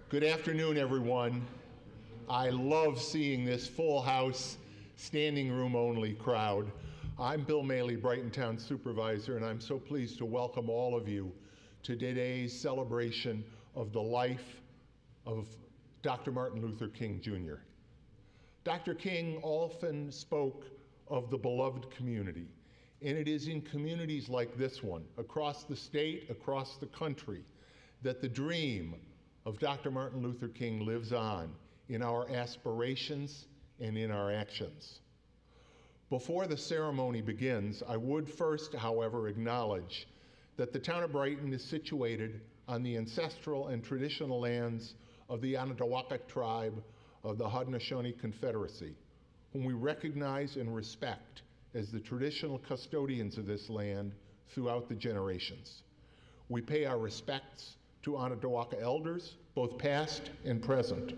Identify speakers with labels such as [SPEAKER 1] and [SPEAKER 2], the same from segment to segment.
[SPEAKER 1] Good afternoon, everyone. I love seeing this full house, standing room only crowd. I'm Bill Maley, Brighton Town Supervisor, and I'm so pleased to welcome all of you to today's celebration of the life of Dr. Martin Luther King Jr. Dr. King often spoke of the beloved community, and it is in communities like this one, across the state, across the country, that the dream of Dr. Martin Luther King lives on in our aspirations and in our actions. Before the ceremony begins, I would first, however, acknowledge that the town of Brighton is situated on the ancestral and traditional lands of the Onondaga tribe of the Haudenosaunee Confederacy, whom we recognize and respect as the traditional custodians of this land throughout the generations. We pay our respects to Onondaga elders, both past and present.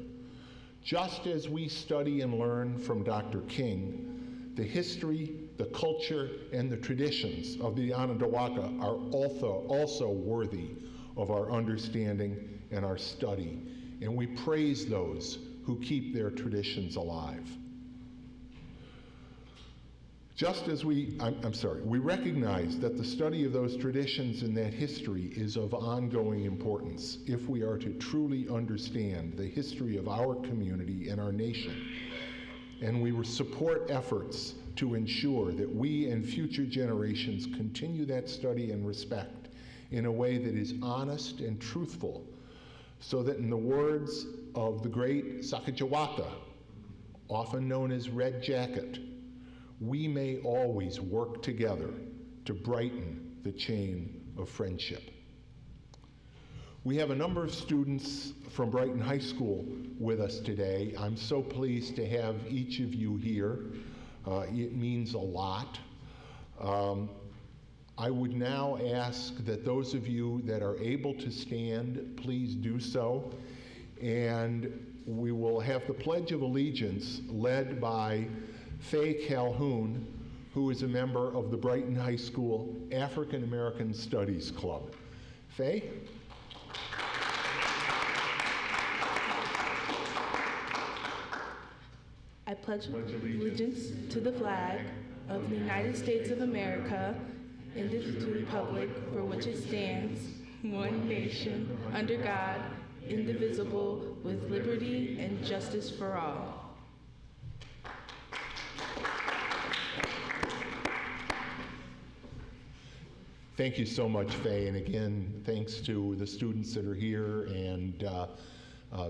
[SPEAKER 1] Just as we study and learn from Dr. King, the history, the culture, and the traditions of the Onondaga are also worthy of our understanding and our study, and we praise those who keep their traditions alive. Just as we recognize that the study of those traditions and that history is of ongoing importance if we are to truly understand the history of our community and our nation. And we support efforts to ensure that we and future generations continue that study and respect in a way that is honest and truthful, so that in the words of the great Sacagawea, often known as Red Jacket, we may always work together to brighten the chain of friendship. We have a number of students from Brighton High School with us today. I'm so pleased to have each of you here. It means a lot. I would now ask that those of you that are able to stand, please do so. And we will have the Pledge of Allegiance led by Faye Calhoun, who is a member of the Brighton High School African American Studies Club. Faye?
[SPEAKER 2] I pledge allegiance to the flag of the United States of America and to the republic for which it stands, one nation, under God, indivisible, with liberty and justice for all.
[SPEAKER 1] Thank you so much, Faye, and again, thanks to the students that are here and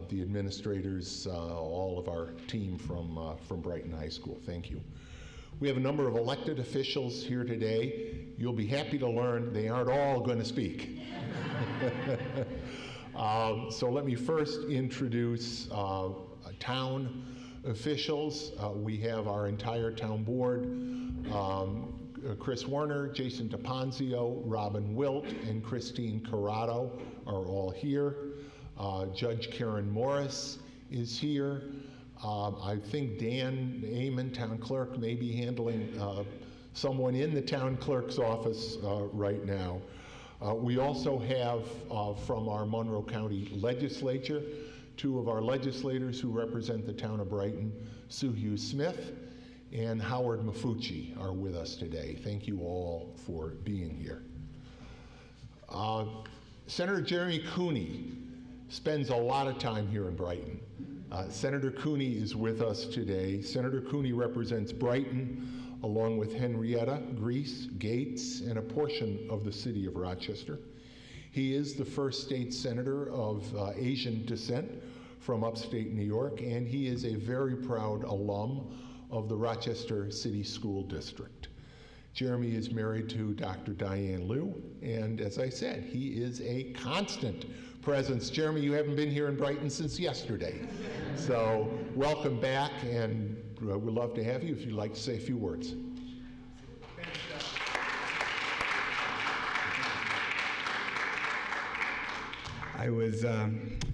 [SPEAKER 1] the administrators, all of our team from Brighton High School. Thank you. We have a number of elected officials here today. You'll be happy to learn they aren't all going to speak. So let me first introduce town officials. We have our entire town board. Chris Werner, Jason DePonzio, Robin Wilt, and Christine Corrado are all here. Judge Karen Morris is here. I think Dan Amon, town clerk, may be handling someone in the town clerk's office right now. We also have from our Monroe County legislature, two of our legislators who represent the town of Brighton, Sue Hughes Smith and Howard Mafucci are with us today. Thank you all for being here. Senator Jeremy Cooney spends a lot of time here in Brighton. Senator Cooney is with us today. Senator Cooney represents Brighton along with Henrietta, Greece, Gates, and a portion of the city of Rochester. He is the first state senator of Asian descent from upstate New York, and he is a very proud alum of the Rochester City School District. Jeremy is married to Dr. Diane Liu, and as I said, he is a constant presence. Jeremy, you haven't been here in Brighton since yesterday. So welcome back, and we'd love to have you if you'd like to say a few words.
[SPEAKER 3] I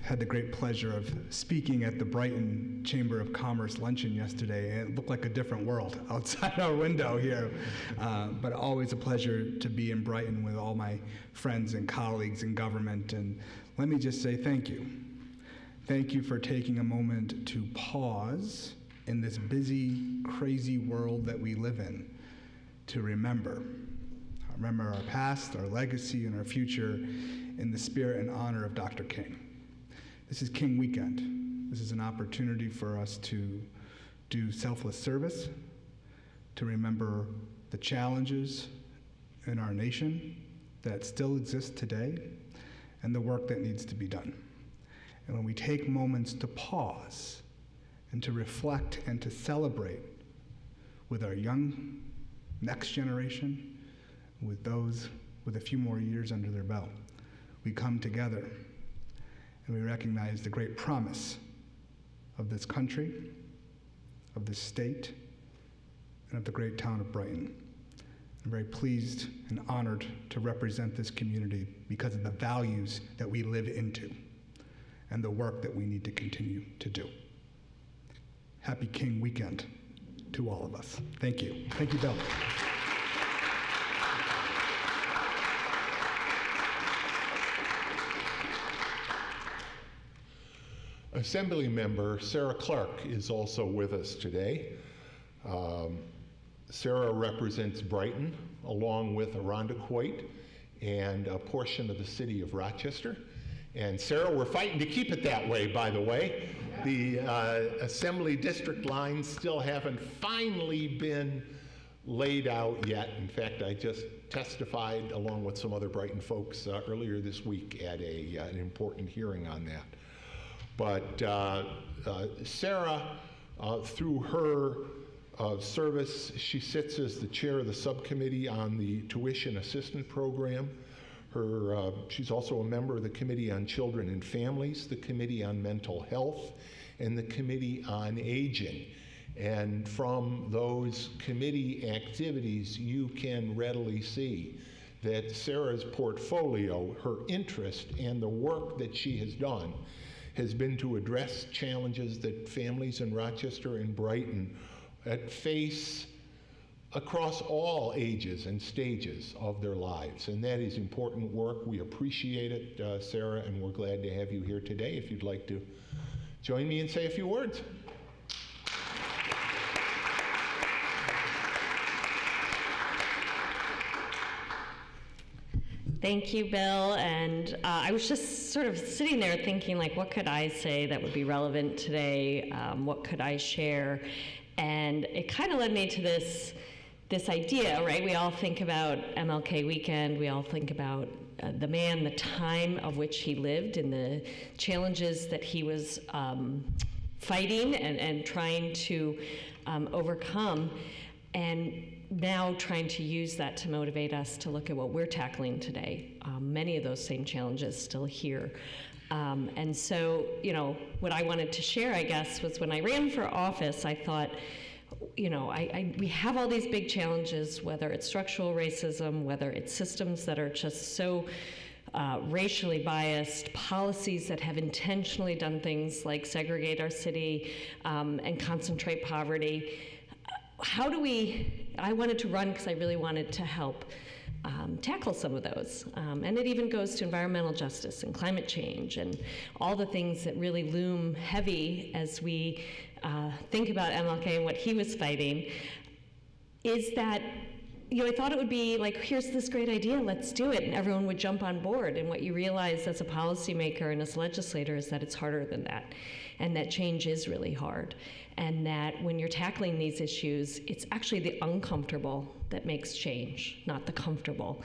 [SPEAKER 3] had the great pleasure of speaking at the Brighton Chamber of Commerce luncheon yesterday, and it looked like a different world outside our window here. But always a pleasure to be in Brighton with all my friends and colleagues in government. And let me just say thank you. Thank you for taking a moment to pause in this busy, crazy world that we live in to remember our past, our legacy, and our future in the spirit and honor of Dr. King. This is King Weekend. This is an opportunity for us to do selfless service, to remember the challenges in our nation that still exist today, and the work that needs to be done. And when we take moments to pause and to reflect and to celebrate with our young next generation, with those with a few more years under their belt, we come together and we recognize the great promise of this country, of this state, and of the great town of Brighton. I'm very pleased and honored to represent this community because of the values that we live into and the work that we need to continue to do. Happy King Weekend to all of us. Thank you. Thank you, Bill.
[SPEAKER 1] Assembly member Sarah Clark is also with us today. Sarah represents Brighton, along with Arundecoit and a portion of the city of Rochester. And Sarah, we're fighting to keep it that way, by the way. The Assembly district lines still haven't finally been laid out yet. In fact, I just testified along with some other Brighton folks earlier this week at an important hearing on that. But Sarah, through her service, she sits as the chair of the subcommittee on the tuition assistance program. She's also a member of the Committee on Children and Families, the Committee on Mental Health, and the Committee on Aging. And from those committee activities, you can readily see that Sarah's portfolio, her interest, and the work that she has done has been to address challenges that families in Rochester and Brighton face across all ages and stages of their lives. And that is important work. We appreciate it, Sarah, and we're glad to have you here today. If you'd like to join me and say a few words.
[SPEAKER 4] Thank you, Bill. And I was just sort of sitting there thinking, like, what could I say that would be relevant today? What could I share? And it kind of led me to this idea, right? We all think about MLK weekend. We all think about the man, the time of which he lived, and the challenges that he was fighting and trying to overcome. And now trying to use that to motivate us to look at what we're tackling today. Many of those same challenges still here. And so, what I wanted to share, I guess, was when I ran for office, I thought, we have all these big challenges, whether it's structural racism, whether it's systems that are just so racially biased, policies that have intentionally done things like segregate our city and concentrate poverty. I wanted to run because I really wanted to help tackle some of those. And it even goes to environmental justice and climate change and all the things that really loom heavy as we think about MLK and what he was fighting, is that I thought it would be like, here's this great idea, let's do it, and everyone would jump on board. And what you realize as a policymaker and as a legislator is that it's harder than that, and that change is really hard. And that when you're tackling these issues, it's actually the uncomfortable that makes change, not the comfortable.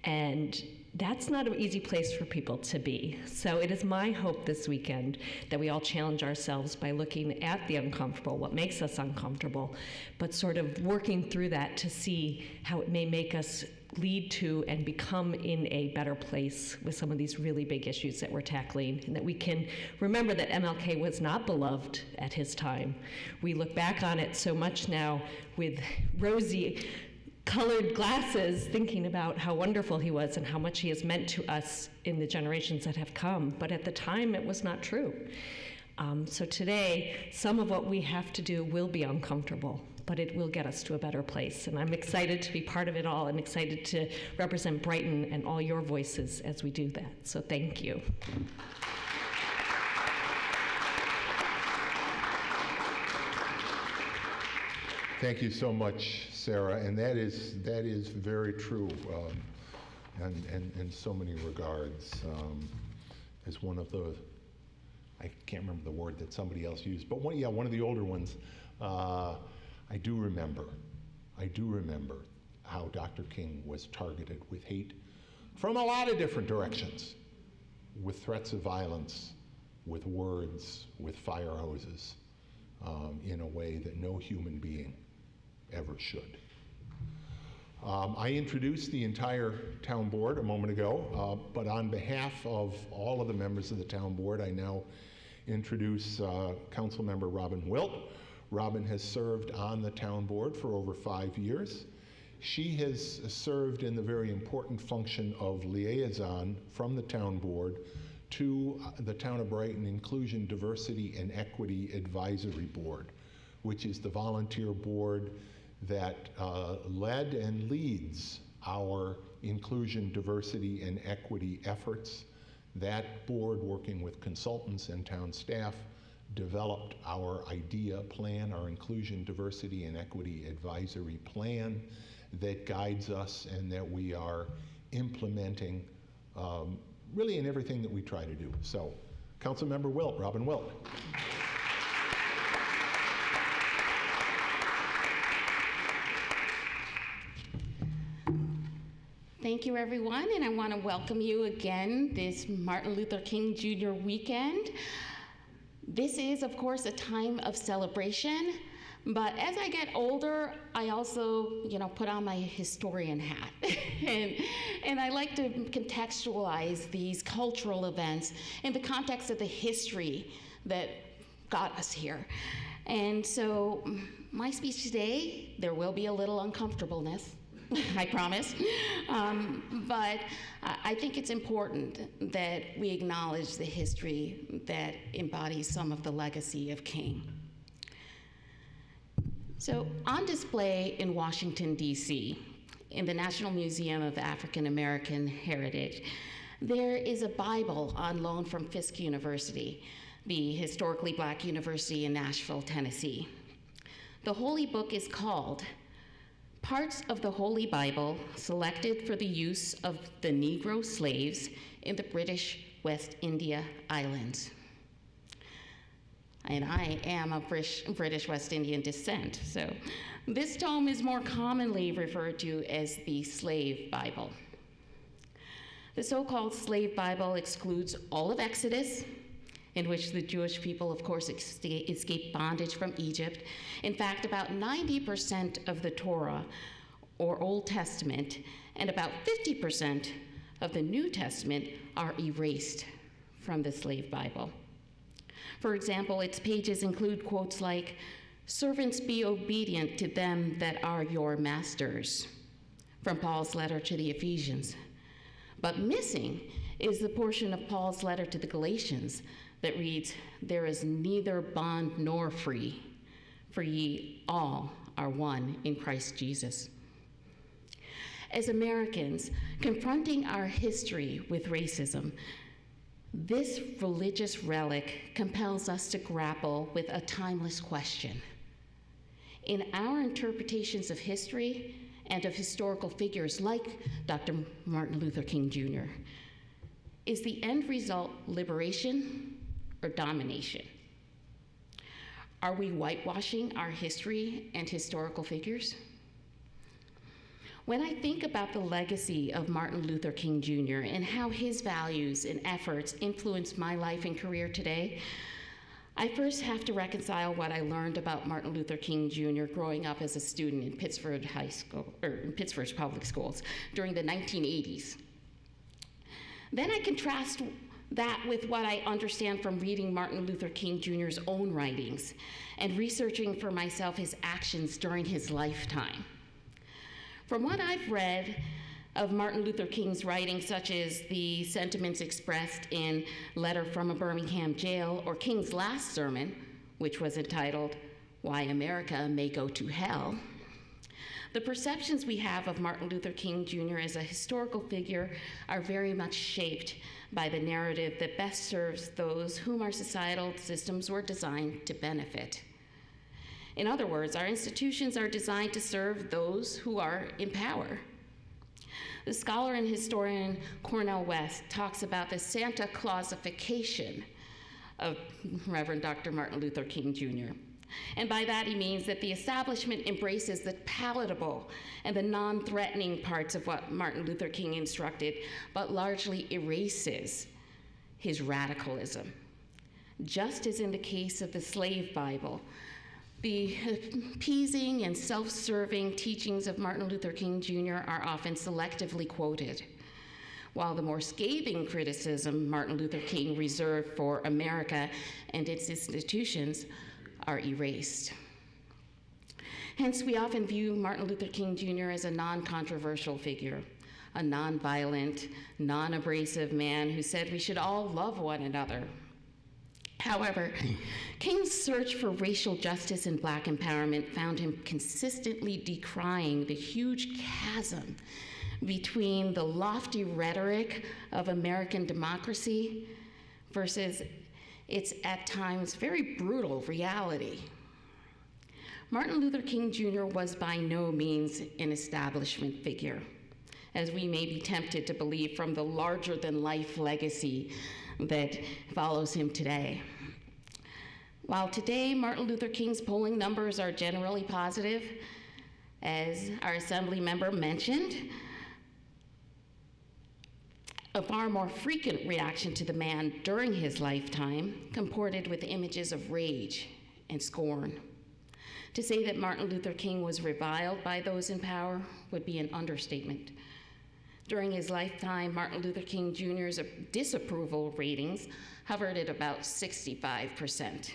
[SPEAKER 4] And that's not an easy place for people to be. So it is my hope this weekend that we all challenge ourselves by looking at the uncomfortable, what makes us uncomfortable, but sort of working through that to see how it may make us lead to and become in a better place with some of these really big issues that we're tackling, and that we can remember that MLK was not beloved at his time. We look back on it so much now with rosy colored glasses, thinking about how wonderful he was and how much he has meant to us in the generations that have come. But at the time, it was not true. So today, some of what we have to do will be uncomfortable, but it will get us to a better place. And I'm excited to be part of it all and excited to represent Brighton and all your voices as we do that. So thank you.
[SPEAKER 1] Thank you so much, Sarah, and that is very true, and in so many regards. As one of the, I can't remember the word that somebody else used, but one of the older ones. I do remember how Dr. King was targeted with hate from a lot of different directions, with threats of violence, with words, with fire hoses, in a way that no human being ever should. I introduced the entire town board a moment ago, but on behalf of all of the members of the town board, I now introduce Council Member Robin Wilt. Robin has served on the town board for over 5 years. She has served in the very important function of liaison from the town board to the Town of Brighton Inclusion, Diversity, and Equity Advisory Board, which is the volunteer board that led and leads our inclusion, diversity, and equity efforts. That board, working with consultants and town staff, developed our IDEA plan, our Inclusion, Diversity, and Equity Advisory Plan that guides us and that we are implementing really in everything that we try to do. So, Councilmember Wilt, Robin Wilt.
[SPEAKER 5] Thank you, everyone, and I want to welcome you again this Martin Luther King Jr. weekend. This is, of course, a time of celebration, but as I get older, I also, put on my historian hat. and I like to contextualize these cultural events in the context of the history that got us here. And so my speech today, there will be a little uncomfortableness, I promise. But I think it's important that we acknowledge the history that embodies some of the legacy of King. So on display in Washington, D.C., in the National Museum of African American Heritage, there is a Bible on loan from Fisk University, the historically black university in Nashville, Tennessee. The Holy Book is called Parts of the Holy Bible Selected for the Use of the Negro Slaves in the British West India Islands. And I am of British West Indian descent, so this tome is more commonly referred to as the Slave Bible. The so-called Slave Bible excludes all of Exodus, in which the Jewish people, of course, escaped bondage from Egypt. In fact, about 90% of the Torah, or Old Testament, and about 50% of the New Testament are erased from the Slave Bible. For example, its pages include quotes like, "Servants, be obedient to them that are your masters," from Paul's letter to the Ephesians. But missing is the portion of Paul's letter to the Galatians that reads, "There is neither bond nor free, for ye all are one in Christ Jesus." As Americans, confronting our history with racism, this religious relic compels us to grapple with a timeless question. In our interpretations of history and of historical figures like Dr. Martin Luther King Jr., is the end result liberation or domination? Are we whitewashing our history and historical figures? When I think about the legacy of Martin Luther King Jr. and how his values and efforts influenced my life and career today, I first have to reconcile what I learned about Martin Luther King Jr. growing up as a student in Pittsford High School, or in Pittsford's public schools during the 1980s. Then I contrast that with what I understand from reading Martin Luther King Jr.'s own writings and researching for myself his actions during his lifetime. From what I've read of Martin Luther King's writings, such as the sentiments expressed in Letter from a Birmingham Jail or King's last sermon, which was entitled, "Why America May Go to Hell," the perceptions we have of Martin Luther King Jr. as a historical figure are very much shaped by the narrative that best serves those whom our societal systems were designed to benefit. In other words, our institutions are designed to serve those who are in power. The scholar and historian Cornel West talks about the Santa Clausification of Reverend Dr. Martin Luther King Jr. And by that he means that the establishment embraces the palatable and the non-threatening parts of what Martin Luther King instructed, but largely erases his radicalism. Just as in the case of the slave Bible, the appeasing and self-serving teachings of Martin Luther King Jr. are often selectively quoted, while the more scathing criticism Martin Luther King reserved for America and its institutions are erased. Hence, we often view Martin Luther King Jr. as a non-controversial figure, a non-violent, non-abrasive man who said we should all love one another. However, King's search for racial justice and Black empowerment found him consistently decrying the huge chasm between the lofty rhetoric of American democracy versus its at times very brutal reality. Martin Luther King Jr. was by no means an establishment figure, as we may be tempted to believe from the larger-than-life legacy that follows him today. While today Martin Luther King's polling numbers are generally positive, as our Assembly member mentioned, a far more frequent reaction to the man during his lifetime comported with images of rage and scorn. To say that Martin Luther King was reviled by those in power would be an understatement. During his lifetime, Martin Luther King Jr.'s disapproval ratings hovered at about 65%.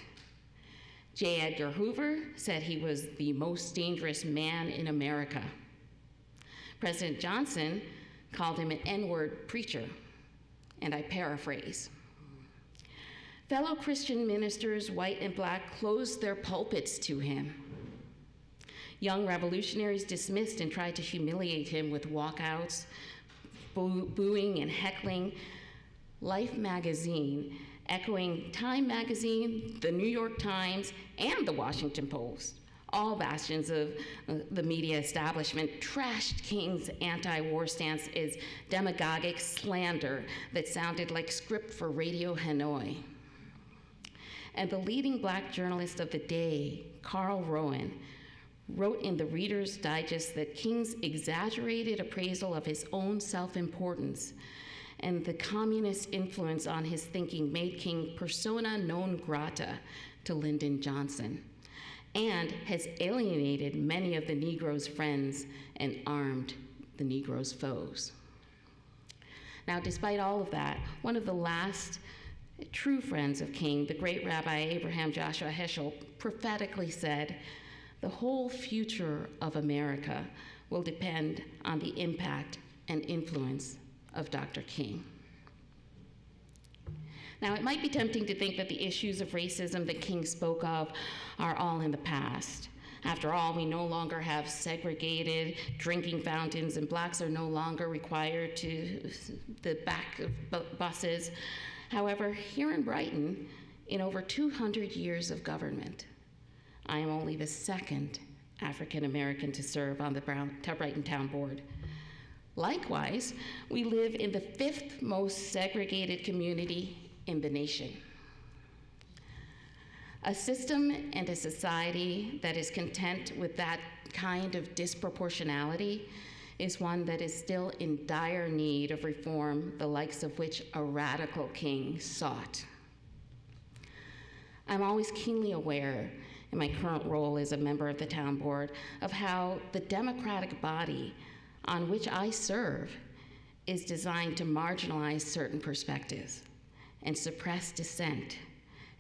[SPEAKER 5] J. Edgar Hoover said he was the most dangerous man in America. President Johnson called him an N-word preacher, and I paraphrase. Fellow Christian ministers, white and Black, closed their pulpits to him. Young revolutionaries dismissed and tried to humiliate him with walkouts, booing and heckling. Life magazine, echoing Time magazine, the New York Times, and the Washington Post, all bastions of the media establishment, trashed King's anti-war stance as demagogic slander that sounded like script for Radio Hanoi. And the leading Black journalist of the day, Carl Rowan, wrote in the Reader's Digest that King's exaggerated appraisal of his own self-importance and the communist influence on his thinking made King persona non grata to Lyndon Johnson, and has alienated many of the Negro's friends and armed the Negro's foes. Now, despite all of that, one of the last true friends of King, the great Rabbi Abraham Joshua Heschel, prophetically said, "The whole future of America will depend on the impact and influence of Dr. King." Now, it might be tempting to think that the issues of racism that King spoke of are all in the past. After all, we no longer have segregated drinking fountains, and Blacks are no longer required to the back of buses. However, here in Brighton, in over 200 years of government, I am only the second African American to serve on the Brighton Town Board. Likewise, we live in the 5th most segregated community in the nation. A system and a society that is content with that kind of disproportionality is one that is still in dire need of reform, the likes of which a radical king sought. I'm always keenly aware, in my current role as a member of the town board, of how the democratic body on which I serve is designed to marginalize certain perspectives and suppress dissent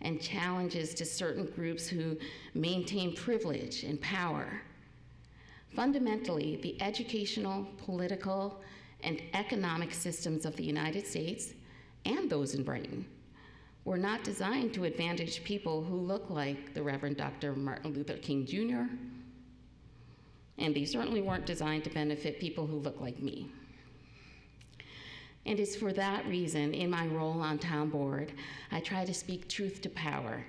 [SPEAKER 5] and challenges to certain groups who maintain privilege and power. Fundamentally, the educational, political, and economic systems of the United States and those in Brighton were not designed to advantage people who look like the Reverend Dr. Martin Luther King Jr., and they certainly weren't designed to benefit people who look like me. And it's for that reason, in my role on town board, I try to speak truth to power,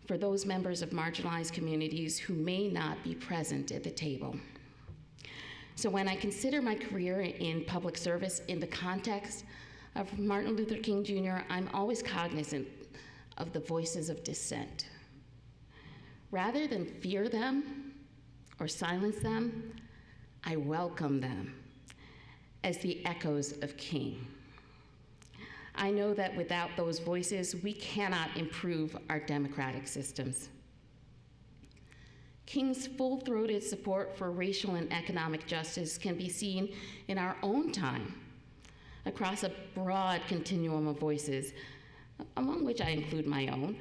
[SPEAKER 5] for those members of marginalized communities who may not be present at the table. So when I consider my career in public service in the context of Martin Luther King Jr., I'm always cognizant of the voices of dissent. Rather than fear them or silence them, I welcome them as the echoes of King. I know that without those voices, we cannot improve our democratic systems. King's full-throated support for racial and economic justice can be seen in our own time across a broad continuum of voices, among which I include my own.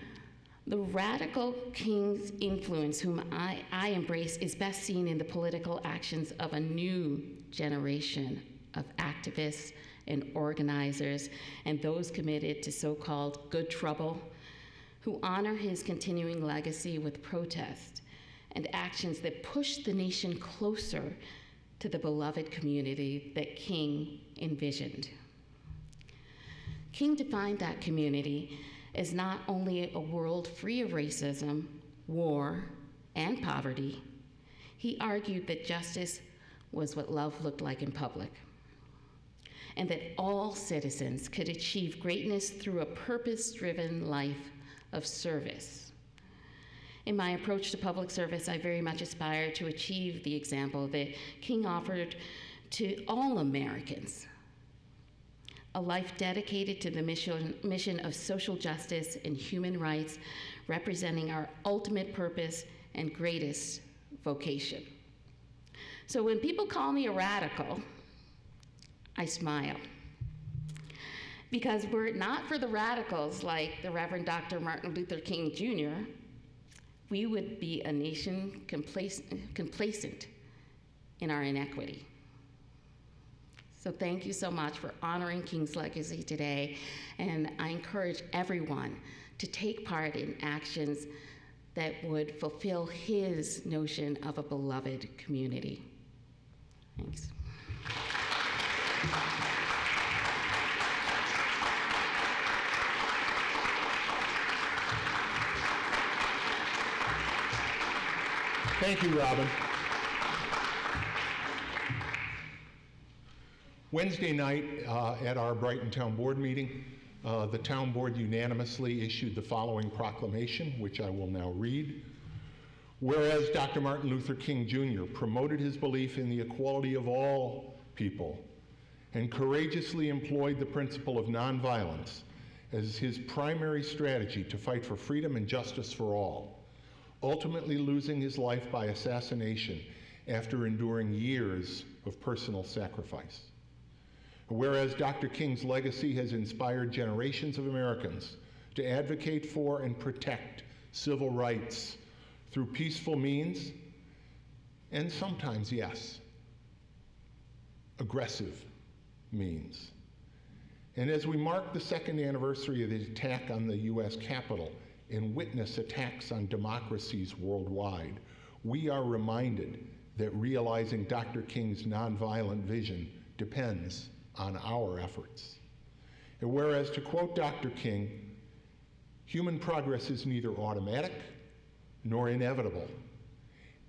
[SPEAKER 5] The radical King's influence, whom I embrace, is best seen in the political actions of a new generation of activists and organizers and those committed to so-called good trouble, who honor his continuing legacy with protest and actions that push the nation closer to the beloved community that King envisioned. King defined that community as not only a world free of racism, war, and poverty. He argued that justice was what love looked like in public, and that all citizens could achieve greatness through a purpose-driven life of service. In my approach to public service, I very much aspire to achieve the example that King offered to all Americans: a life dedicated to the mission of social justice and human rights, representing our ultimate purpose and greatest vocation. So when people call me a radical, I smile. Because were it not for the radicals like the Reverend Dr. Martin Luther King Jr., we would be a nation complacent in our inequity. So thank you so much for honoring King's legacy today, and I encourage everyone to take part in actions that would fulfill his notion of a beloved community. Thanks.
[SPEAKER 1] Thank you, Robin. Wednesday night at our Brighton Town Board meeting, the Town Board unanimously issued the following proclamation, which I will now read. Whereas Dr. Martin Luther King Jr. promoted his belief in the equality of all people and courageously employed the principle of nonviolence as his primary strategy to fight for freedom and justice for all, ultimately losing his life by assassination after enduring years of personal sacrifice. Whereas Dr. King's legacy has inspired generations of Americans to advocate for and protect civil rights through peaceful means, and sometimes, yes, aggressive means. And as we mark the second anniversary of the attack on the US Capitol and witness attacks on democracies worldwide, we are reminded that realizing Dr. King's nonviolent vision depends on our efforts. And whereas, to quote Dr. King, human progress is neither automatic nor inevitable.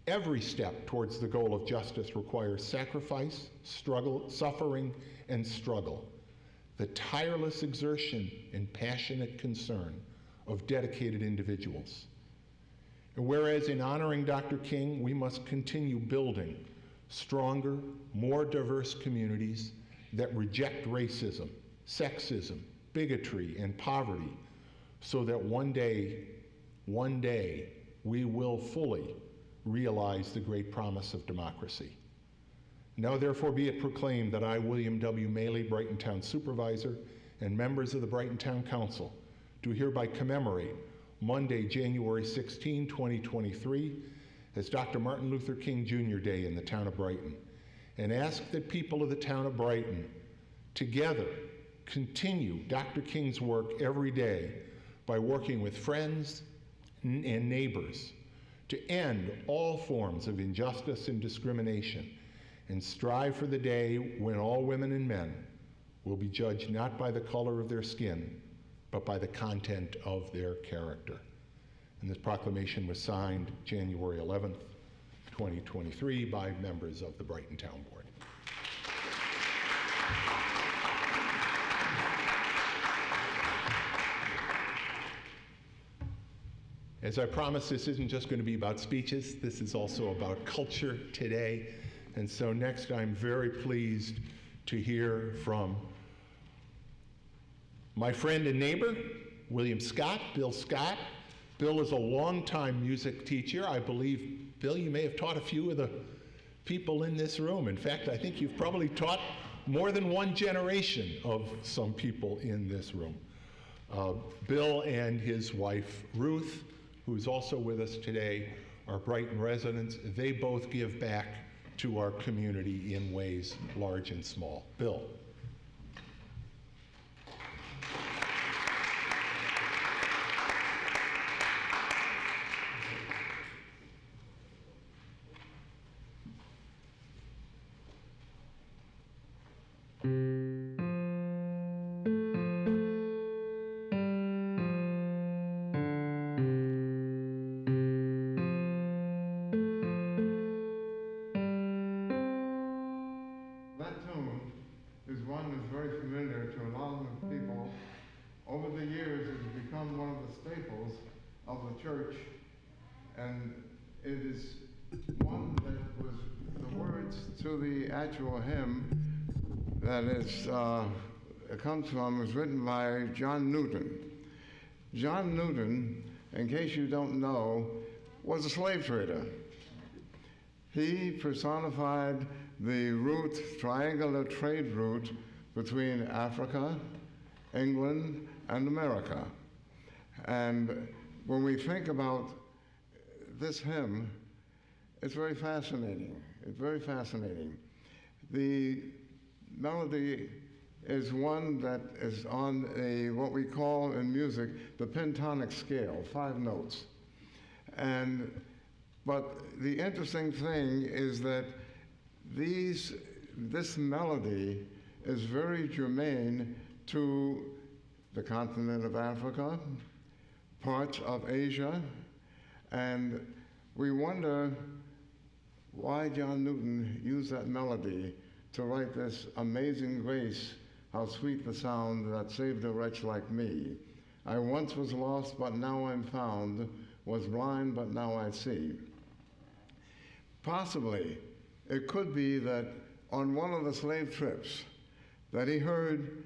[SPEAKER 1] Every step towards the goal of justice requires sacrifice, struggle, suffering, and struggle, the tireless exertion and passionate concern of dedicated individuals. And whereas in honoring Dr. King, we must continue building stronger, more diverse communities that reject racism, sexism, bigotry, and poverty, so that one day, we will fully realize the great promise of democracy. Now therefore be it proclaimed that I, William W. Maley, Brighton Town Supervisor, and members of the Brighton Town Council, do hereby commemorate Monday, January 16, 2023, as Dr. Martin Luther King Jr. Day in the town of Brighton, and ask that people of the town of Brighton together continue Dr. King's work every day by working with friends and neighbors to end all forms of injustice and discrimination, and strive for the day when all women and men will be judged not by the color of their skin, but by the content of their character. And this proclamation was signed January 11th, 2023 by members of the Brighton Town Board. As I promised, this isn't just going to be about speeches. This is also about culture today. And so next, I'm very pleased to hear from my friend and neighbor, William Scott, Bill Scott. Bill is a longtime music teacher. I believe, Bill, you may have taught a few of the people in this room. In fact, I think you've probably taught more than one generation of some people in this room. Bill and his wife, Ruth, who's also with us today, are Brighton residents. They both give back to our community in ways large and small. Bill.
[SPEAKER 6] Church, and it is one that was the words to the actual hymn that it comes from, was written by John Newton. John Newton, in case you don't know, was a slave trader. He personified the triangular trade route between Africa, England, and America. And when we think about this hymn, it's very fascinating. It's very fascinating. The melody is one that is on what we call in music the pentatonic scale, 5 notes. But the interesting thing is that this melody is very germane to the continent of Africa, parts of Asia, and we wonder why John Newton used that melody to write this amazing grace, how sweet the sound that saved a wretch like me. I once was lost, but now I'm found, was blind, but now I see. Possibly, it could be that on one of the slave trips that he heard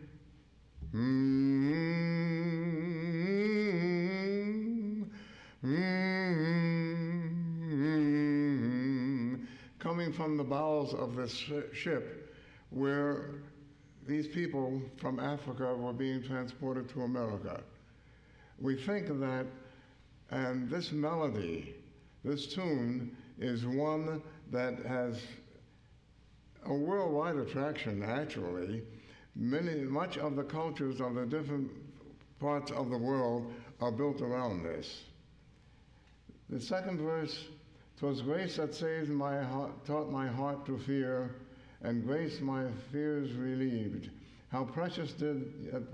[SPEAKER 6] coming from the bowels of this ship where these people from Africa were being transported to America. We think of that, and this melody, this tune, is one that has a worldwide attraction, actually. Much of the cultures of the different parts of the world are built around this. The second verse, "'Twas grace that saved my heart, taught my heart to fear, and grace my fears relieved. How precious did that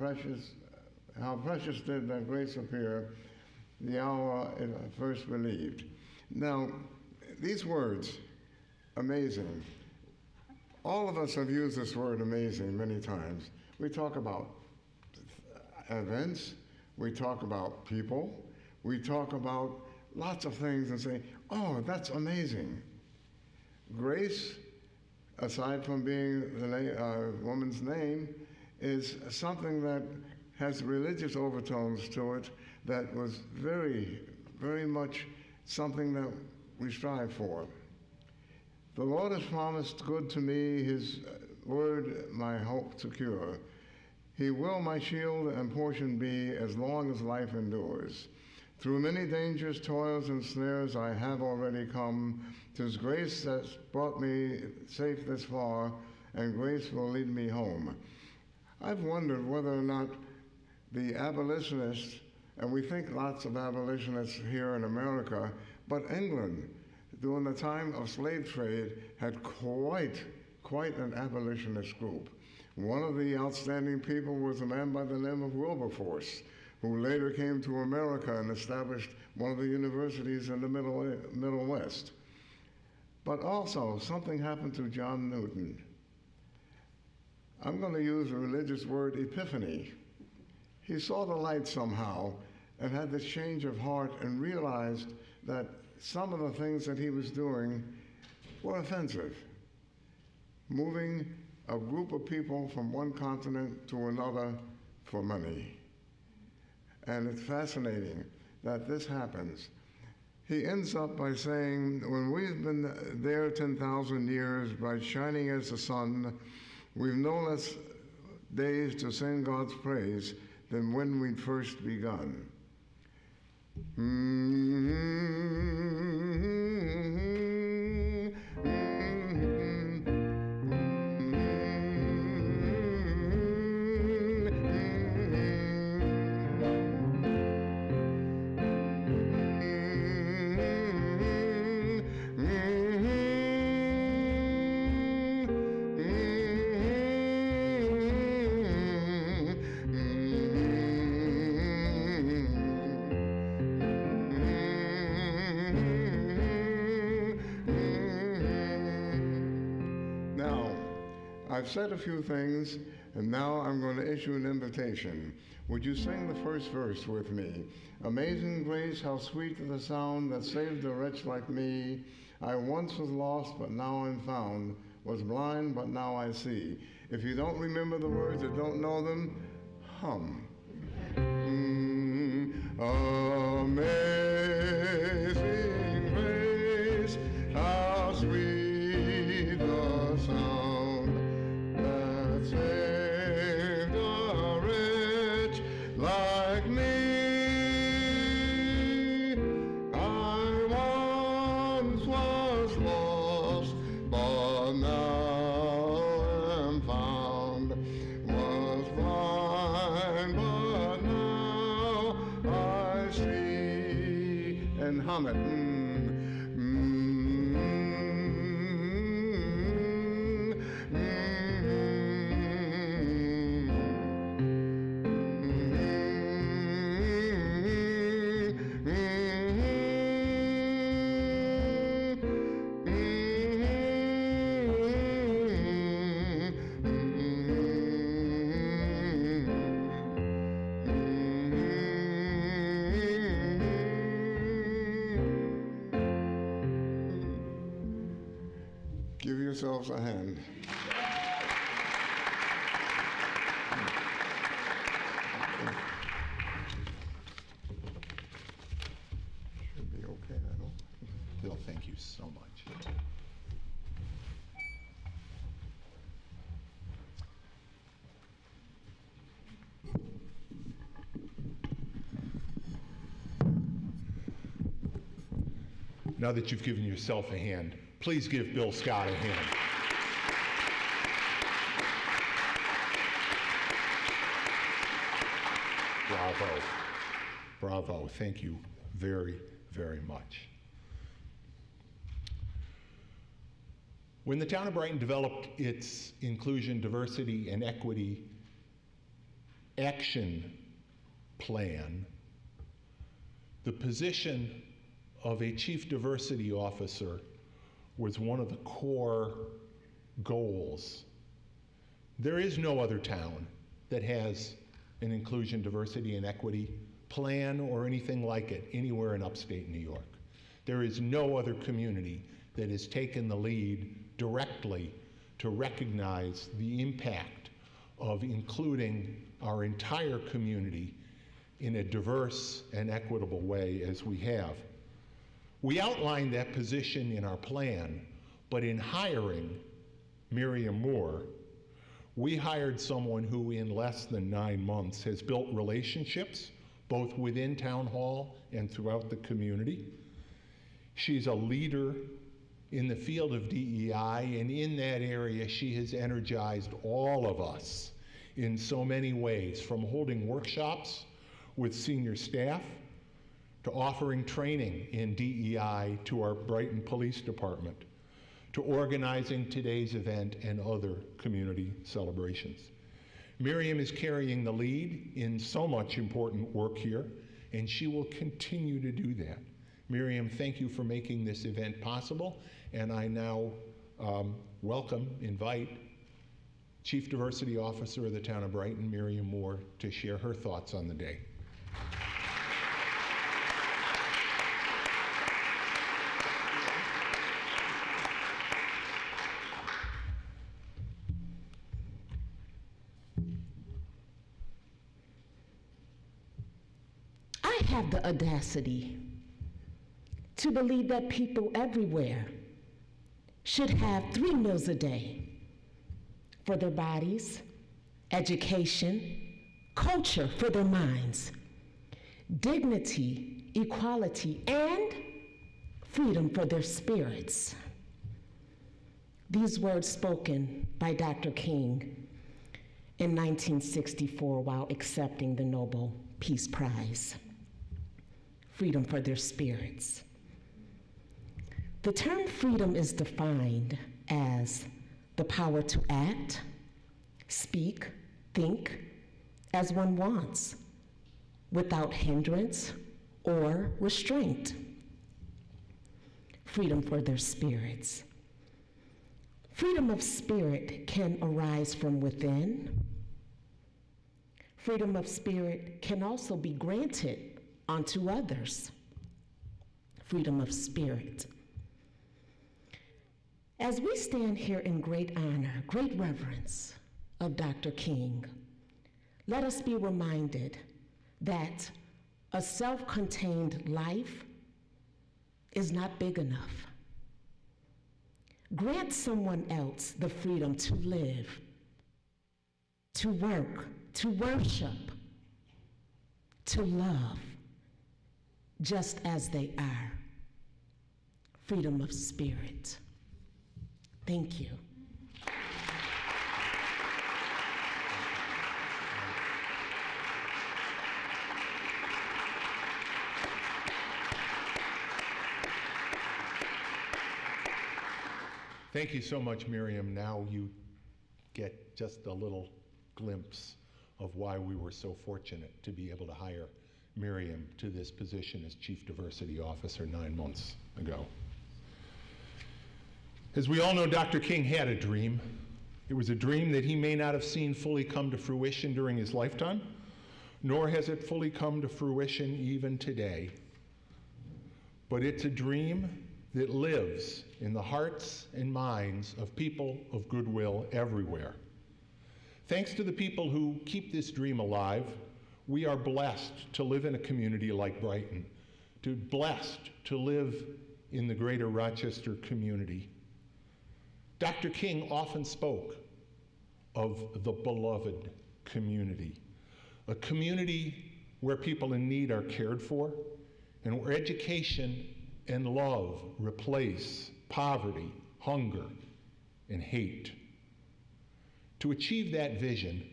[SPEAKER 6] grace appear, the hour it first believed." Now, these words, amazing. All of us have used this word amazing many times. We talk about events, we talk about people, we talk about lots of things and say, oh, that's amazing. Grace, aside from being the woman's name, is something that has religious overtones to it that was very, very much something that we strive for. The Lord has promised good to me, his word my hope secure. He will my shield and portion be as long as life endures. Through many dangers, toils, and snares I have already come. 'Tis grace that's brought me safe this far, and grace will lead me home. I've wondered whether or not the abolitionists, and we think lots of abolitionists here in America, but England, during the time of slave trade, had quite an abolitionist group. One of the outstanding people was a man by the name of Wilberforce, who later came to America and established one of the universities in the Middle West. But also, something happened to John Newton. I'm going to use a religious word, epiphany. He saw the light somehow and had this change of heart and realized that some of the things that he was doing were offensive. Moving a group of people from one continent to another for money. And it's fascinating that this happens. He ends up by saying, when we've been there 10,000 years, bright shining as the sun, we've no less days to sing God's praise than when we'd first begun. I've said a few things, and now I'm going to issue an invitation. Would you sing the first verse with me? Amazing grace, how sweet the sound that saved a wretch like me. I once was lost, but now I'm found, was blind, but now I see. If you don't remember the words or don't know them, hum. Amazing grace, how sweet the sound saved a wretch like me. I once was lost, but now am found. Was blind, but now I see. And hum it. Give yourselves a hand. Should be okay, I don't.
[SPEAKER 1] Bill, thank you so much. Now that you've given yourself a hand, please give Bill Scott a hand. Bravo. Bravo. Thank you very, very much. When the town of Brighton developed its inclusion, diversity, and equity action plan, the position of a chief diversity officer was one of the core goals. There is no other town that has an inclusion, diversity, and equity plan or anything like it anywhere in upstate New York. There is no other community that has taken the lead directly to recognize the impact of including our entire community in a diverse and equitable way as we have. We outlined that position in our plan, but in hiring Miriam Moore, we hired someone who in less than 9 months has built relationships, both within Town Hall and throughout the community. She's a leader in the field of DEI, and in that area, she has energized all of us in so many ways, from holding workshops with senior staff, to offering training in DEI to our Brighton Police Department, to organizing today's event and other community celebrations. Miriam is carrying the lead in so much important work here, and she will continue to do that. Miriam, thank you for making this event possible, and I now invite Chief Diversity Officer of the Town of Brighton, Miriam Moore, to share her thoughts on the day.
[SPEAKER 7] I have the audacity to believe that people everywhere should have 3 meals a day for their bodies, education, culture for their minds, dignity, equality, and freedom for their spirits. These words spoken by Dr. King in 1964 while accepting the Nobel Peace Prize. Freedom for their spirits. The term freedom is defined as the power to act, speak, think as one wants, without hindrance or restraint. Freedom for their spirits. Freedom of spirit can arise from within. Freedom of spirit can also be granted unto others. Freedom of spirit. As we stand here in great honor, great reverence of Dr. King, let us be reminded that a self-contained life is not big enough. Grant someone else the freedom to live, to work, to worship, to love, just as they are. Freedom of spirit. Thank you.
[SPEAKER 1] Thank you so much, Miriam. Now you get just a little glimpse of why we were so fortunate to be able to hire Miriam to this position as Chief Diversity Officer 9 months ago. As we all know, Dr. King had a dream. It was a dream that he may not have seen fully come to fruition during his lifetime, nor has it fully come to fruition even today. But it's a dream that lives in the hearts and minds of people of goodwill everywhere. Thanks to the people who keep this dream alive, we are blessed to live in a community like Brighton, blessed to live in the greater Rochester community. Dr. King often spoke of the beloved community, a community where people in need are cared for and where education and love replace poverty, hunger, and hate. To achieve that vision,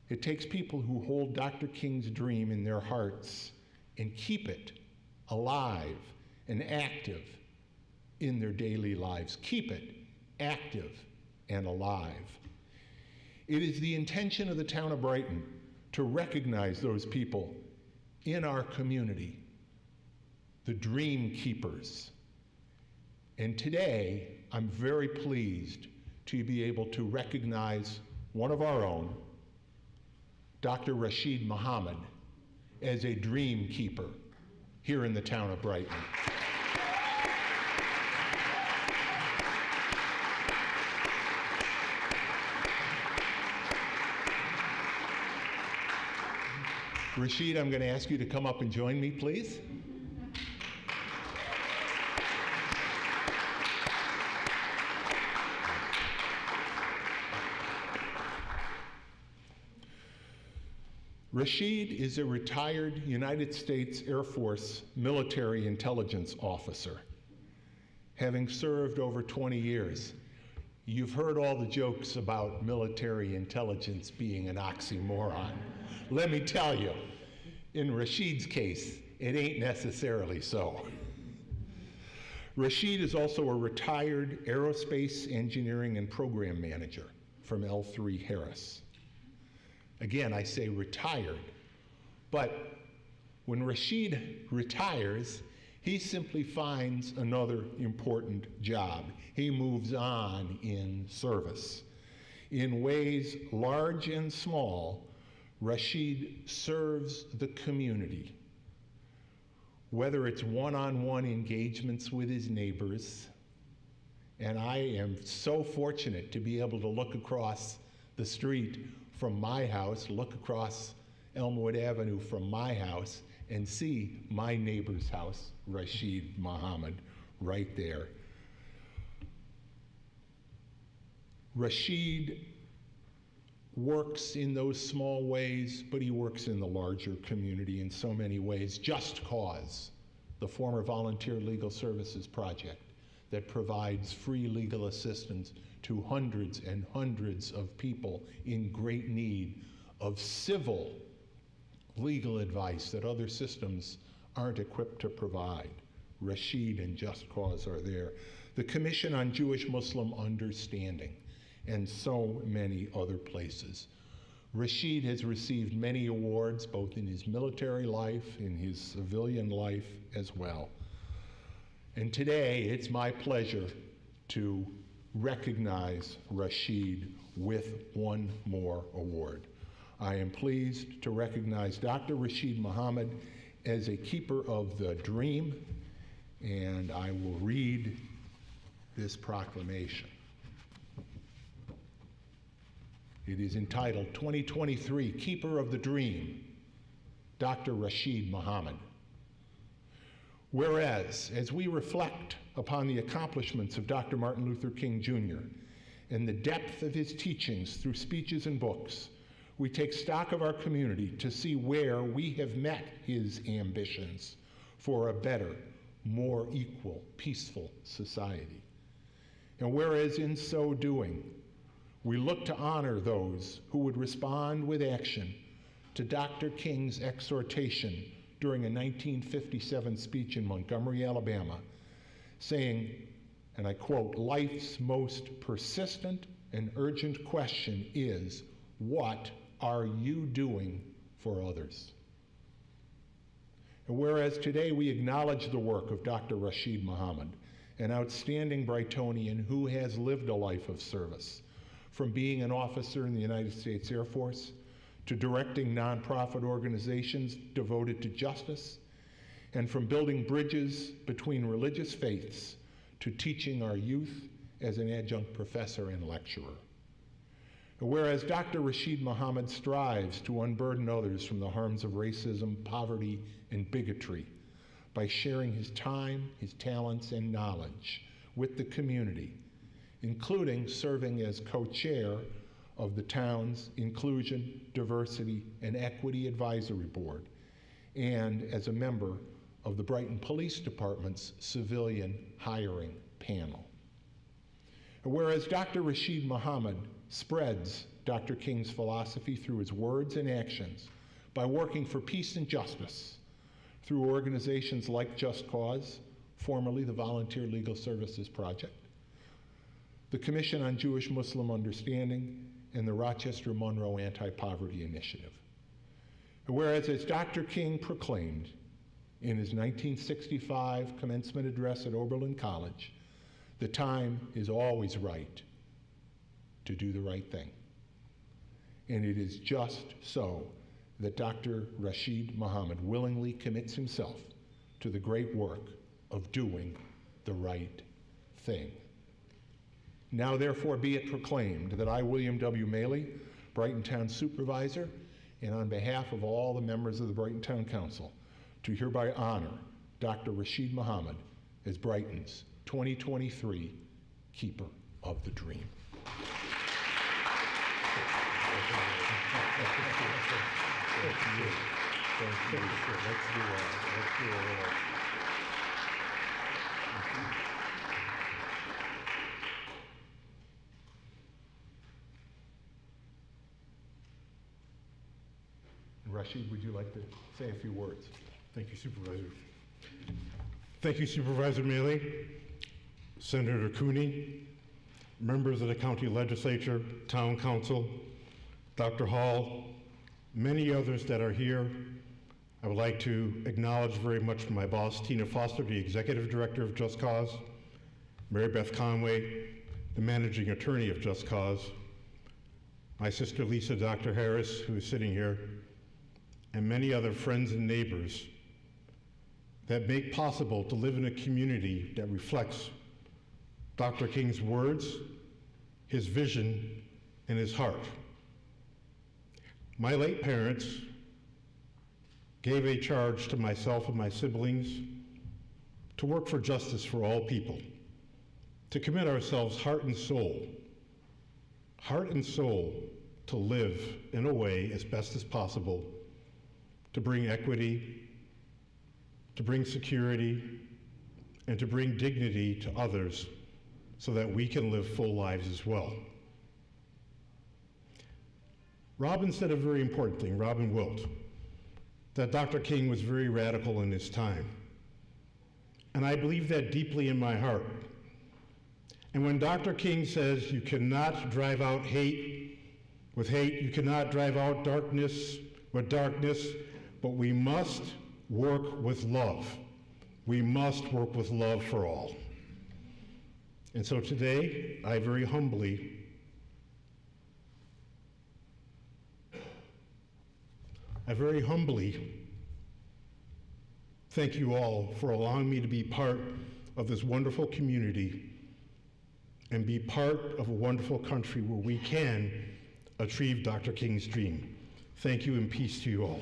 [SPEAKER 1] it takes people who hold Dr. King's dream in their hearts and keep it alive and active in their daily lives. Keep it active and alive. It is the intention of the town of Brighton to recognize those people in our community, the dream keepers. And today, I'm very pleased to be able to recognize one of our own, Dr. Rashid Muhammad, as a dream keeper here in the town of Brighton. Rashid, I'm going to ask you to come up and join me, please. Rashid is a retired United States Air Force military intelligence officer, having served over 20 years. You've heard all the jokes about military intelligence being an oxymoron. Let me tell you, in Rashid's case, it ain't necessarily so. Rashid is also a retired aerospace engineering and program manager from L3 Harris. Again, I say retired. But when Rashid retires, he simply finds another important job. He moves on in service. In ways large and small, Rashid serves the community. Whether it's one-on-one engagements with his neighbors, and I am so fortunate to be able to look across the street from my house, look across Elmwood Avenue from my house, and see my neighbor's house, Rashid Muhammad, right there. Rashid works in those small ways, but he works in the larger community in so many ways. Just Cause, the former Volunteer Legal Services Project that provides free legal assistance to hundreds and hundreds of people in great need of civil legal advice that other systems aren't equipped to provide. Rashid and Just Cause are there. The Commission on Jewish-Muslim Understanding, and so many other places. Rashid has received many awards, both in his military life, in his civilian life as well. And today, it's my pleasure to recognize Rashid with one more award. I am pleased to recognize Dr. Rashid Muhammad as a keeper of the dream, and I will read this proclamation. It is entitled 2023 Keeper of the Dream, Dr. Rashid Muhammad. Whereas, as we reflect upon the accomplishments of Dr. Martin Luther King Jr. and the depth of his teachings through speeches and books, we take stock of our community to see where we have met his ambitions for a better, more equal, peaceful society. And whereas in so doing, we look to honor those who would respond with action to Dr. King's exhortation during a 1957 speech in Montgomery, Alabama, saying, and I quote, "Life's most persistent and urgent question is, what are you doing for others?" And whereas today we acknowledge the work of Dr. Rashid Muhammad, an outstanding Brightonian who has lived a life of service, from being an officer in the United States Air Force to directing nonprofit organizations devoted to justice, and from building bridges between religious faiths to teaching our youth as an adjunct professor and lecturer. Whereas Dr. Rashid Muhammad strives to unburden others from the harms of racism, poverty, and bigotry by sharing his time, his talents, and knowledge with the community, including serving as co-chair of the town's Inclusion, Diversity, and Equity Advisory Board, and as a member of the Brighton Police Department's civilian hiring panel. Whereas Dr. Rashid Muhammad spreads Dr. King's philosophy through his words and actions by working for peace and justice through organizations like Just Cause, formerly the Volunteer Legal Services Project, the Commission on Jewish-Muslim Understanding, and the Rochester Monroe Anti-Poverty Initiative. And whereas, as Dr. King proclaimed in his 1965 commencement address at Oberlin College, the time is always right to do the right thing. And it is just so that Dr. Rashid Muhammad willingly commits himself to the great work of doing the right thing. Now therefore be it proclaimed that I, William W. Maley, Brighton Town Supervisor, and on behalf of all the members of the Brighton Town Council, to hereby honor Dr. Rashid Muhammad as Brighton's 2023 Keeper of the Dream. Rashid, would you like to say a few words?
[SPEAKER 8] Thank you, Supervisor. Thank you, Supervisor Maley, Senator Cooney, members of the County Legislature, Town Council, Dr. Hall, many others that are here, I would like to acknowledge very much my boss, Tina Foster, the Executive Director of Just Cause, Mary Beth Conway, the Managing Attorney of Just Cause, my sister Lisa, Dr. Harris, who is sitting here, and many other friends and neighbors that make possible to live in a community that reflects Dr. King's words, his vision, and his heart. My late parents gave a charge to myself and my siblings to work for justice for all people, to commit ourselves heart and soul to live in a way as best as possible to bring equity, to bring security, and to bring dignity to others so that we can live full lives as well. Robin said a very important thing, Robin Wilt, that Dr. King was very radical in his time. And I believe that deeply in my heart. And when Dr. King says you cannot drive out hate with hate, you cannot drive out darkness with darkness, but we must work with love. We must work with love for all. And so today, I very humbly thank you all for allowing me to be part of this wonderful community and be part of a wonderful country where we can achieve Dr. King's dream. Thank you and peace to you all.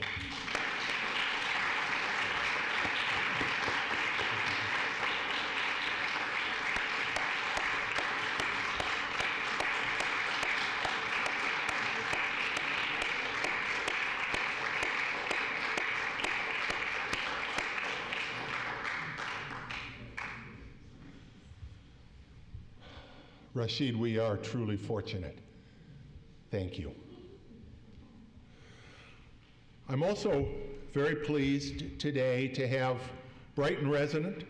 [SPEAKER 1] Rashid, we are truly fortunate. Thank you. I'm also very pleased today to have Brighton resident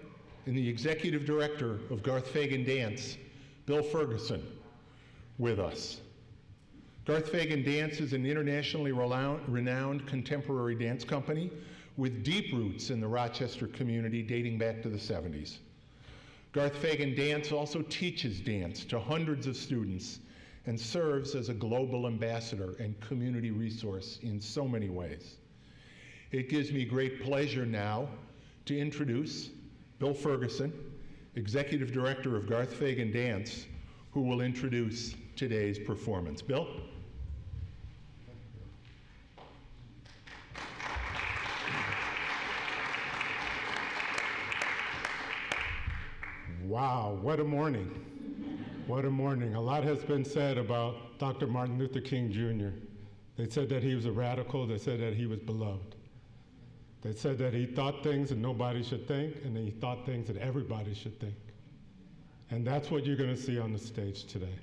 [SPEAKER 1] and the executive director of Garth Fagan Dance, Bill Ferguson, with us. Garth Fagan Dance is an internationally renowned contemporary dance company with deep roots in the Rochester community dating back to the 70s. Garth Fagan Dance also teaches dance to hundreds of students and serves as a global ambassador and community resource in so many ways. It gives me great pleasure now to introduce Bill Ferguson, Executive Director of Garth Fagan Dance, who will introduce today's performance. Bill?
[SPEAKER 9] Wow, what a morning. What a morning. A lot has been said about Dr. Martin Luther King Jr. They said that he was a radical. They said that he was beloved. They said that he thought things that nobody should think, and he thought things that everybody should think. And that's what you're going to see on the stage today.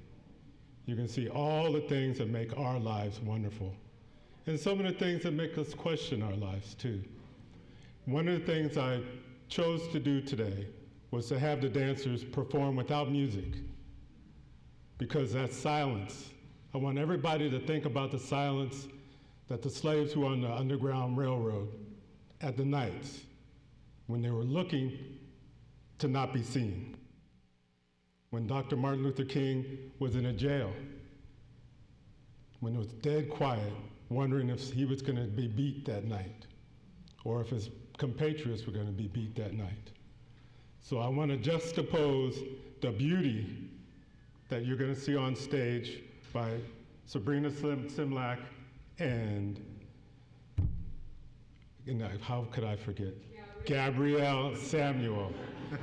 [SPEAKER 9] You're going to see all the things that make our lives wonderful, and some of the things that make us question our lives, too. One of the things I chose to do today was to have the dancers perform without music, because that's silence. I want everybody to think about the silence that the slaves who were on the Underground Railroad at the nights when they were looking to not be seen. When Dr. Martin Luther King was in a jail, when it was dead quiet, wondering if he was going to be beat that night, or if his compatriots were going to be beat that night. So I want to juxtapose the beauty that you're going to see on stage by Sabrina Simlak and how could I forget? Gabrielle Samuel.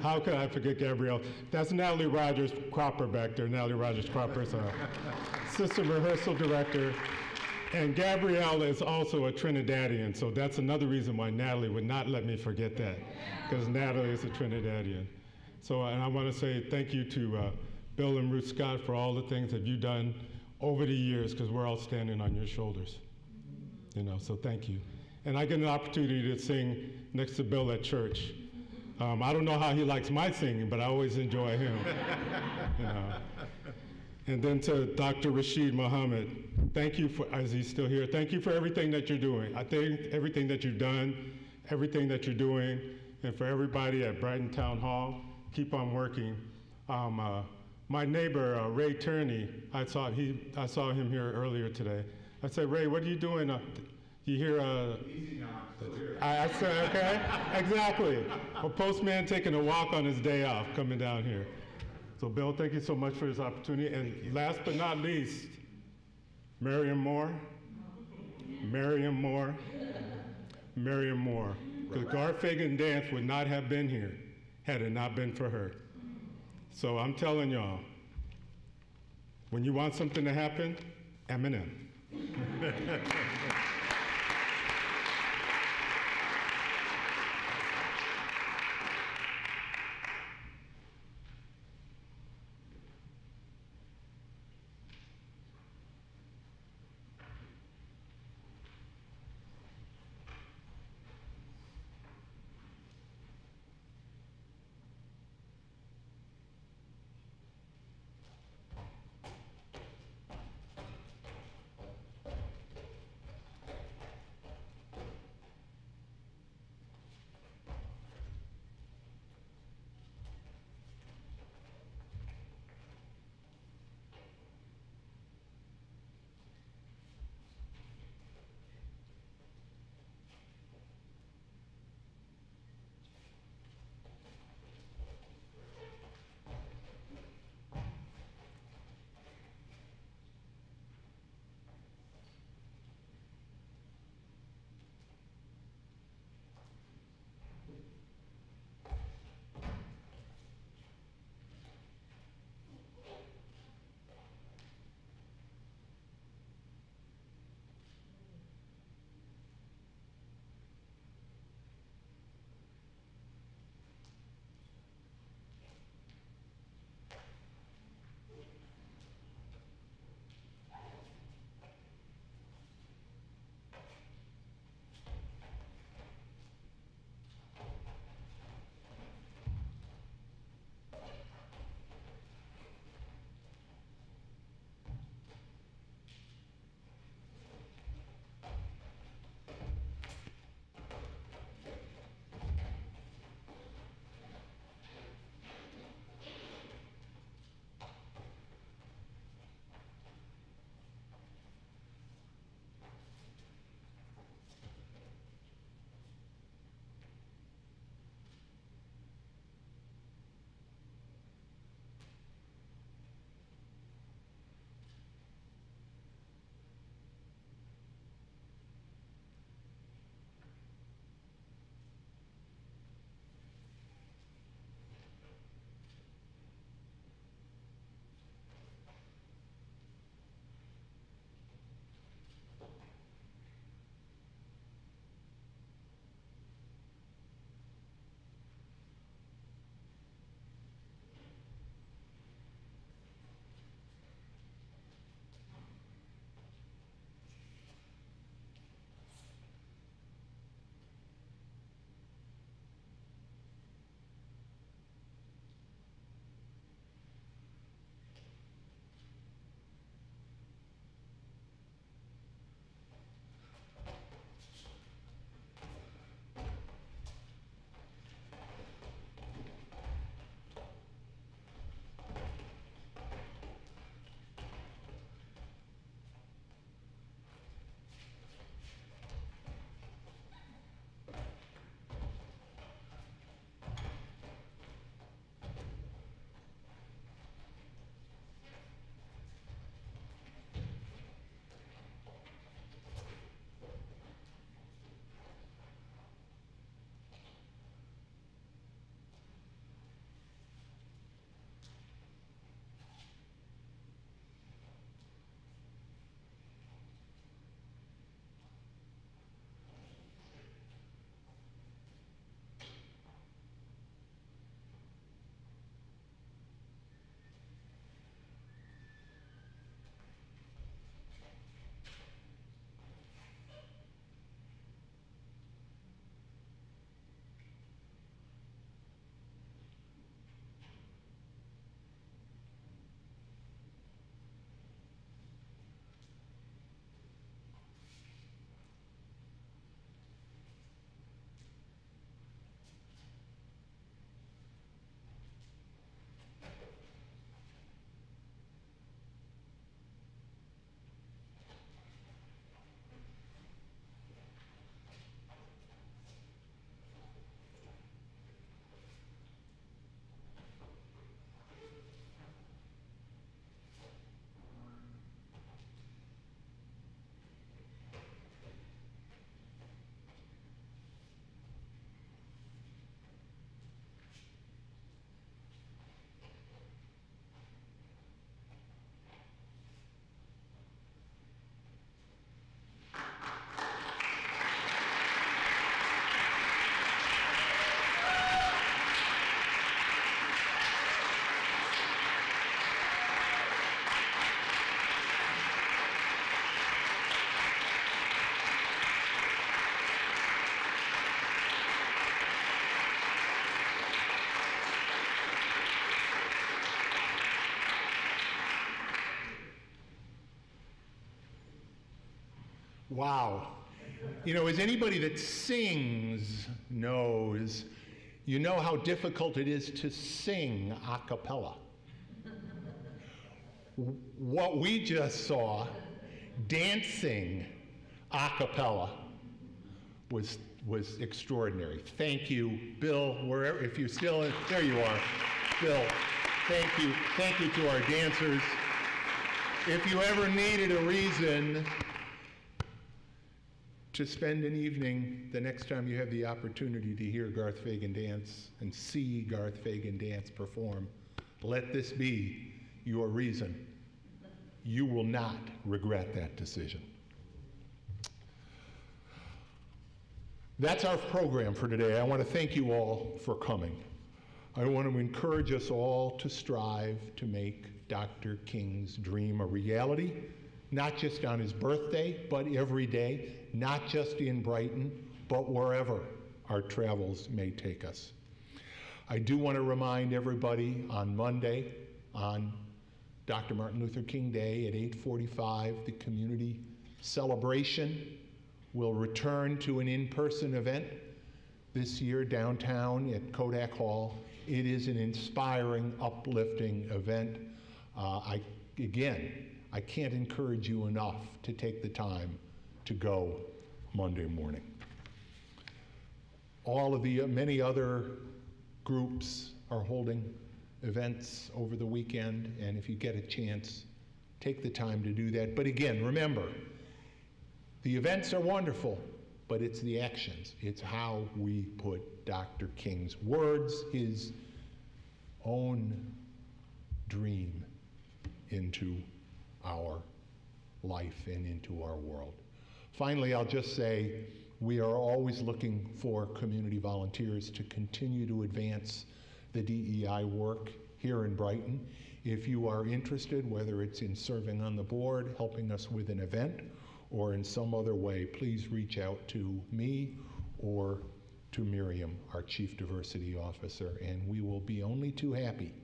[SPEAKER 9] How could I forget Gabrielle? That's Natalie Rogers Cropper back there. Natalie Rogers Cropper is our assistant rehearsal director. And Gabrielle is also a Trinidadian, so that's another reason why Natalie would not let me forget that, because Natalie is a Trinidadian. So, and I want to say thank you to Bill and Ruth Scott for all the things that you've done over the years, because we're all standing on your shoulders. So thank you. And I get an opportunity to sing next to Bill at church. I don't know how he likes my singing, but I always enjoy him. And then to Dr. Rashid Muhammad, thank you for, as he's still here, thank you for everything that you're doing. I think everything that you've done, everything that you're doing, and for everybody at Brighton Town Hall, keep on working. My neighbor, Ray Turney, I saw him here earlier today. I said, Ray, what are you doing? You hear? Easy now, I'm still here. I said, okay, exactly. A postman taking a walk on his day off, coming down here. So Bill, thank you so much for this opportunity. And last but not least, Marion Moore. Marion Moore. Marion Moore. Because Garth Fagan Dance would not have been here had it not been for her. So I'm telling y'all, when you want something to happen, Eminem.
[SPEAKER 1] Wow. You know, as anybody that sings knows, you know how difficult it is to sing a cappella. What we just saw, dancing a cappella, was extraordinary. Thank you, Bill, wherever, if you're still in, there you are. Bill, thank you. Thank you to our dancers. If you ever needed a reason to spend an evening, the next time you have the opportunity to hear Garth Fagan dance and see Garth Fagan dance perform, let this be your reason. You will not regret that decision. That's our program for today. I want to thank you all for coming. I want to encourage us all to strive to make Dr. King's dream a reality, not just on his birthday, but every day, not just in Brighton, but wherever our travels may take us. I do want to remind everybody on Monday, on Dr. Martin Luther King Day at 8:45, the community celebration will return to an in-person event this year downtown at Kodak Hall. It is an inspiring, uplifting event. I can't encourage you enough to take the time to go Monday morning. All of the many other groups are holding events over the weekend, and if you get a chance, take the time to do that. But again, remember, the events are wonderful, but it's the actions. It's how we put Dr. King's words, his own dream, into our life and into our world. Finally, I'll just say we are always looking for community volunteers to continue to advance the DEI work here in Brighton. If you are interested, whether it's in serving on the board, helping us with an event, or in some other way, please reach out to me or to Miriam, our Chief Diversity Officer, and we will be only too happy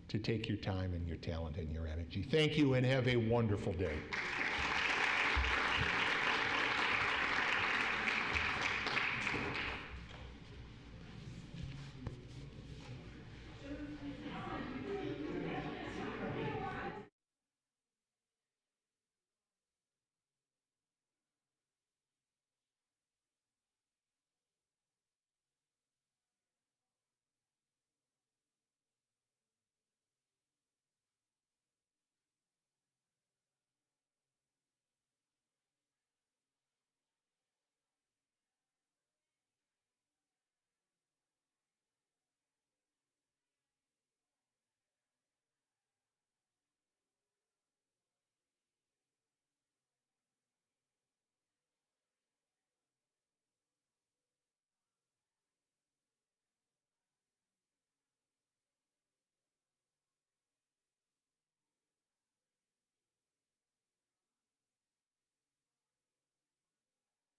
[SPEAKER 1] to take your time and your talent and your energy. Thank you and have a wonderful day.